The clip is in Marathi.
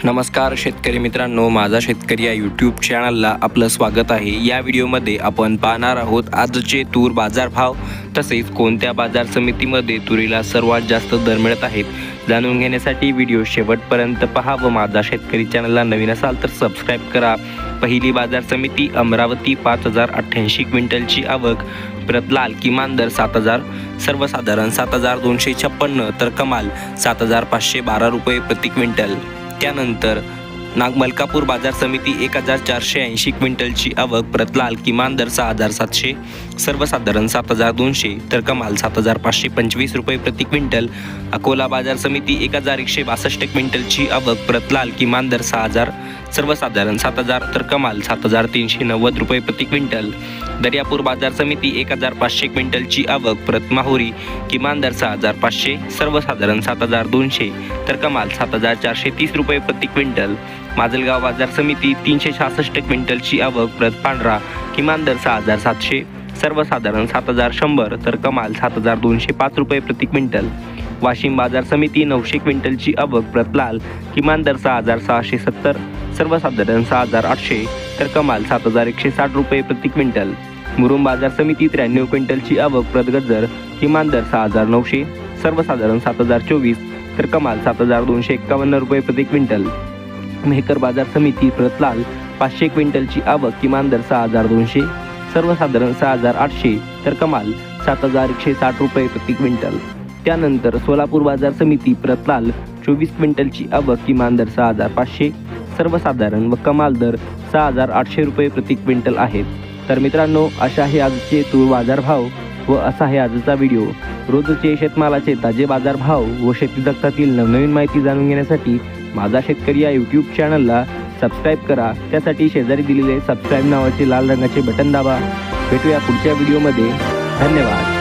नमस्कार शेतकरी मित्रांनो, माझा शेतकरी या यूट्यूब चॅनलला आपलं स्वागत आहे। या व्हिडिओमध्ये आपण पाहणार आहोत आजचे तूर बाजारभाव, तसेच कोणत्या बाजार समितीमध्ये तुरीला सर्वात जास्त दर मिळत आहेत जाणून घेण्यासाठी व्हिडिओ शेवटपर्यंत पहा व माझा शेतकरी चॅनलला नवीन असाल तर सबस्क्राइब करा। पहिली बाजार समिती अमरावती 5088 क्विंटलची आवक, परत लाल किमान दर 7000, सर्वसाधारण 7256 तर कमाल 7512 रुपये प्रति क्विंटल। त्यानंतर नागमलकापूर बाजार समिती 1480 क्विंटलची आवक, परत लाल किमान दर 6700, सर्वसाधारण 7200 तर कमाल 7525 रुपये प्रति क्विंटल। अकोला बाजार समिती 1162 क्विंटलची आवक, परत लाल किमान दर 6000, सर्वसाधारण 7000 तर कमाल 7390 रुपये प्रति क्विंटल। दर्यापूर बाजार समिती 1500 क्विंटलची आवक, परत माहुरी किमान दर 6500, सर्वसाधारण 7200 तर कमाल 7430 रुपये प्रति क्विंटल। माजलगाव बाजार समिती 366 क्विंटलची आवक, परत पांढरा किमान दर 6700, सर्वसाधारण 7100 तर कमाल 7205 रुपये प्रति क्विंटल। वाशिम बाजार समिती 900 क्विंटलची आवक, परत लाल किमान दर 6670, सर्वसाधारण 6800 तर कमाल 7160 रुपये प्रति क्विंटल। मुरुम बाजार समिती 93 क्विंटलची आवक, परत गज्जर किमान दर 6900, सर्वसाधारण 7024 तर कमाल 7251 रुपये प्रति क्विंटल। मेहकर बाजार समिती परत लाल 500 क्विंटलची आवक, किमान दर 6200, सर्वसाधारण 6800 तर कमाल 7160 रुपये प्रति क्विंटल। त्यानंतर सोलापूर बाजार समिती परत लाल 24 क्विंटलची आवक, किमान दर 6500, सर्वसाधारण व कमाल दर 6800 रुपये प्रति क्विंटल आहेत। तर मित्रांनो, अशा आहे आजचे तूर बाजारभाव व असा आहे आजचा व्हिडिओ। रोजचे शेतमालाचे ताजे बाजारभाव व शेती जगतातील नवनवीन माहिती जाणून घेण्यासाठी माझा शेतकरी या यूट्यूब चॅनलला सबस्क्राइब करा। त्यासाठी शेजारी दिलेले सबस्क्राइब नावाचे लाल रंगाचे बटन दाबा। भेटूया पुढच्या व्हिडिओमध्ये। धन्यवाद।